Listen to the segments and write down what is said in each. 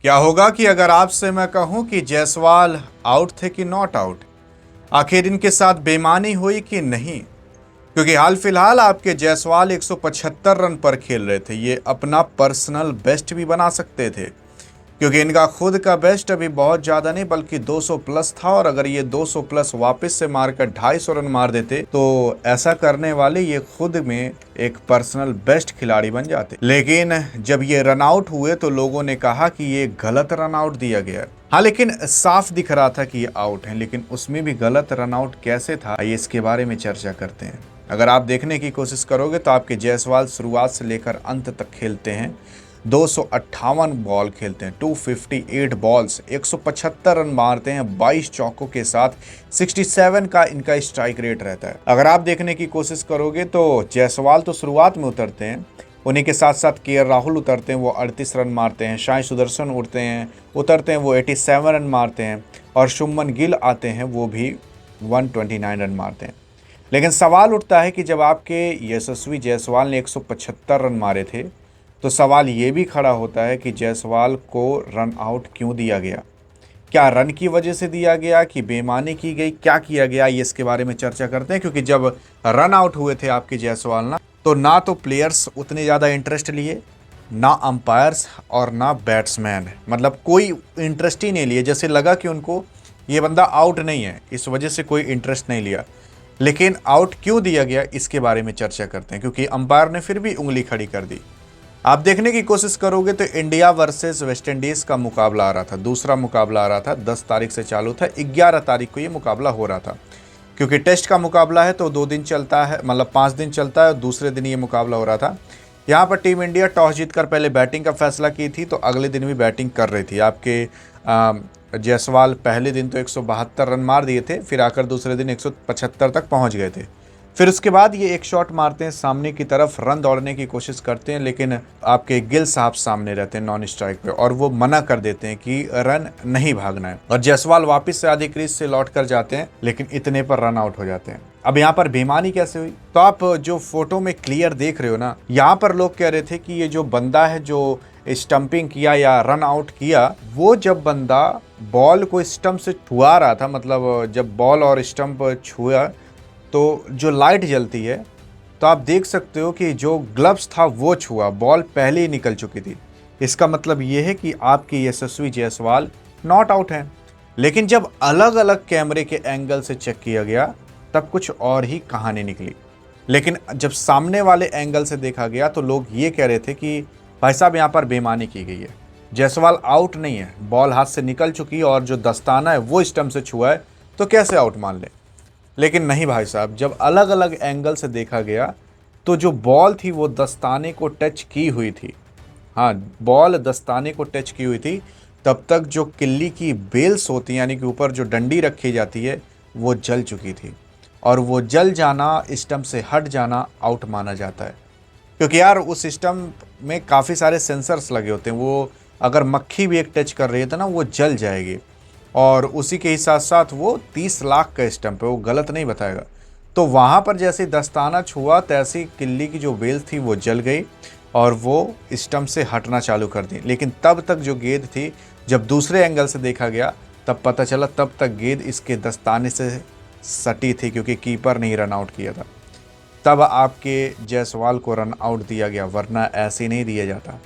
क्या होगा कि अगर आपसे मैं कहूं कि जायसवाल आउट थे कि नॉट आउट? आखिर इनके साथ बेईमानी हुई कि नहीं? क्योंकि हाल फिलहाल आपके जायसवाल 175 रन पर खेल रहे थे। ये अपना पर्सनल बेस्ट भी बना सकते थे, क्योंकि इनका खुद का बेस्ट अभी बहुत ज़्यादा नहीं बल्कि 200 प्लस था। और अगर ये 200 प्लस वापस से मारकर 250 रन मार देते तो ऐसा करने वाले ये खुद में एक पर्सनल बेस्ट खिलाड़ी बन जाते। लेकिन जब ये रन आउट हुए तो लोगों ने कहा कि ये गलत रन आउट दिया गया। हाँ, लेकिन साफ दिख रहा था कि ये आउट है, लेकिन उसमें भी गलत रन आउट कैसे था, ये इसके बारे में चर्चा करते हैं। अगर आप देखने की कोशिश करोगे तो आपके जायसवाल शुरुआत से लेकर अंत तक खेलते हैं, 258 बॉल खेलते हैं, 258 बॉल्स, 175 रन मारते हैं 22 चौकों के साथ, 67 का इनका स्ट्राइक रेट रहता है। अगर आप देखने की कोशिश करोगे तो जायसवाल तो शुरुआत में उतरते हैं, उन्हीं के साथ साथ के राहुल उतरते हैं, वो 38 रन मारते हैं, साई सुदर्शन उतरते हैं, वो 87 रन मारते हैं, और शुभमन गिल आते हैं, वो भी 129 रन मारते हैं। लेकिन सवाल उठता है कि जब आपके यशस्वी जायसवाल ने 175 रन मारे थे तो सवाल ये भी खड़ा होता है कि जायसवाल को रन आउट क्यों दिया गया? क्या रन की वजह से दिया गया कि बेईमानी की गई, क्या किया गया, ये इसके बारे में चर्चा करते हैं। क्योंकि जब रन आउट हुए थे आपके जायसवाल ना तो प्लेयर्स उतने ज़्यादा इंटरेस्ट लिए, ना अंपायर्स और ना बैट्समैन, मतलब कोई इंटरेस्ट ही नहीं लिए। जैसे लगा कि उनको ये बंदा आउट नहीं है, इस वजह से कोई इंटरेस्ट नहीं लिया। लेकिन आउट क्यों दिया गया इसके बारे में चर्चा करते हैं, क्योंकि अंपायर ने फिर भी उंगली खड़ी कर दी। आप देखने की कोशिश करोगे तो इंडिया वर्सेस वेस्ट इंडीज का मुकाबला आ रहा था, दूसरा मुकाबला आ रहा था, 10 तारीख से चालू था, 11 तारीख को ये मुकाबला हो रहा था। क्योंकि टेस्ट का मुकाबला है तो 2 दिन चलता है, मतलब 5 दिन चलता है, और दूसरे दिन ये मुकाबला हो रहा था। यहाँ पर टीम इंडिया टॉस जीतकर पहले बैटिंग का फैसला की थी, तो अगले दिन भी बैटिंग कर रही थी। आपके जायसवाल पहले दिन तो 172 रन मार दिए थे, फिर आकर दूसरे दिन 175 तक पहुँच गए थे। फिर उसके बाद ये एक शॉट मारते हैं सामने की तरफ, रन दौड़ने की कोशिश करते हैं, लेकिन आपके गिल साहब सामने रहते हैं नॉन स्ट्राइक पे, और वो मना कर देते हैं कि रन नहीं भागना है। और जायसवाल वापस से आधी क्रीज से लौट कर जाते हैं, लेकिन इतने पर रन आउट हो जाते हैं। अब यहाँ पर बेईमानी कैसे हुई? तो आप जो फोटो में क्लियर देख रहे हो ना, यहाँ पर लोग कह रहे थे कि ये जो बंदा है जो स्टंपिंग किया या रन आउट किया, वो जब बंदा बॉल को स्टंप से छुआ रहा था, मतलब जब बॉल और स्टंप छुआ तो जो लाइट जलती है, तो आप देख सकते हो कि जो ग्लव्स था वो छुआ, बॉल पहले ही निकल चुकी थी। इसका मतलब ये है कि आपके यशस्वी जायसवाल नॉट आउट हैं। लेकिन जब अलग अलग कैमरे के एंगल से चेक किया गया तब कुछ और ही कहानी निकली। लेकिन जब सामने वाले एंगल से देखा गया तो लोग ये कह रहे थे कि भाई साहब यहाँ पर बेईमानी की गई है, जायसवाल आउट नहीं है, बॉल हाथ से निकल चुकी और जो दस्ताना है वो स्टंप से छुआ है, तो कैसे आउट मान ले। लेकिन नहीं भाई साहब, जब अलग अलग एंगल से देखा गया तो जो बॉल थी वो दस्ताने को टच की हुई थी। हाँ, बॉल दस्ताने को टच की हुई थी। तब तक जो किल्ली की बेल्स होती हैं, यानी कि ऊपर जो डंडी रखी जाती है, वो जल चुकी थी, और वो जल जाना, स्टंप से हट जाना आउट माना जाता है। क्योंकि यार उस स्टंप में काफ़ी सारे सेंसर्स लगे होते हैं, वो अगर मक्खी भी एक टच कर रही है तो ना वो जल जाएगी। और उसी के ही साथ साथ वो 30 लाख का स्टंप है, वो गलत नहीं बताएगा। तो वहाँ पर जैसे दस्ताना छुआ तैसी किल्ली की जो बेल थी वो जल गई और वो स्टंप से हटना चालू कर दी। लेकिन तब तक जो गेंद थी, जब दूसरे एंगल से देखा गया तब पता चला तब तक गेंद इसके दस्ताने से सटी थी, क्योंकि कीपर नहीं रन आउट किया था। तब आपके जायसवाल को रन आउट दिया गया, वरना ऐसे नहीं दिया जाता।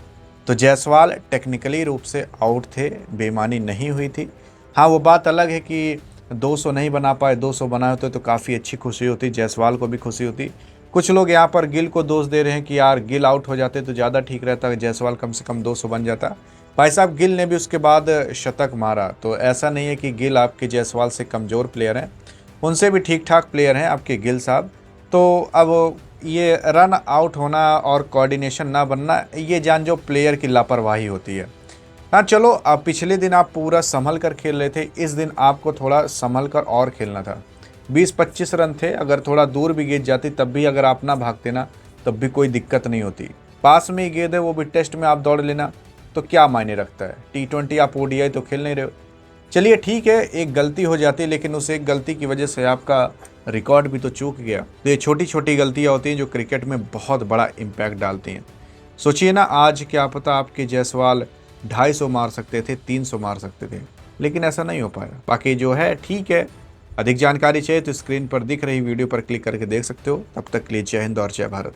तो जायसवाल टेक्निकली रूप से आउट थे, बेईमानी नहीं हुई थी। हाँ, वो बात अलग है कि 200 नहीं बना पाए, 200 बनाए होते तो काफ़ी अच्छी खुशी होती, जायसवाल को भी खुशी होती। कुछ लोग यहाँ पर गिल को दोष दे रहे हैं कि यार गिल आउट हो जाते तो ज़्यादा ठीक रहता, जायसवाल कम से कम 200 बन जाता। भाई साहब, गिल ने भी उसके बाद शतक मारा, तो ऐसा नहीं है कि गिल आपके जायसवाल से कमज़ोर प्लेयर हैं, उनसे भी ठीक ठाक प्लेयर हैं आपके गिल साहब। तो अब ये रन आउट होना और कोऑर्डिनेशन ना बनना, ये जान जो प्लेयर की लापरवाही होती है। हाँ चलो, अब पिछले दिन आप पूरा संभल कर खेल रहे थे, इस दिन आपको थोड़ा संभल कर और खेलना था। 20-25 रन थे, अगर थोड़ा दूर भी गेंद जाती तब भी अगर आप ना भागते ना तब भी कोई दिक्कत नहीं होती। पास में ही गेंद है, वो भी टेस्ट में आप दौड़ लेना तो क्या मायने रखता है। T20 आप ODI तो खेल नहीं रहे हो। चलिए ठीक है, एक गलती हो जाती है, लेकिन उस एक गलती की वजह से आपका रिकॉर्ड भी तो चूक गया। तो ये छोटी छोटी गलतियाँ होती हैं जो क्रिकेट में बहुत बड़ा इम्पैक्ट डालती हैं। सोचिए ना, आज क्या पता आपके जायसवाल 250 मार सकते थे, 300 मार सकते थे, लेकिन ऐसा नहीं हो पाया। बाकी जो है ठीक है। अधिक जानकारी चाहिए तो स्क्रीन पर दिख रही वीडियो पर क्लिक करके देख सकते हो। तब तक के लिए जय हिंद और जय भारत।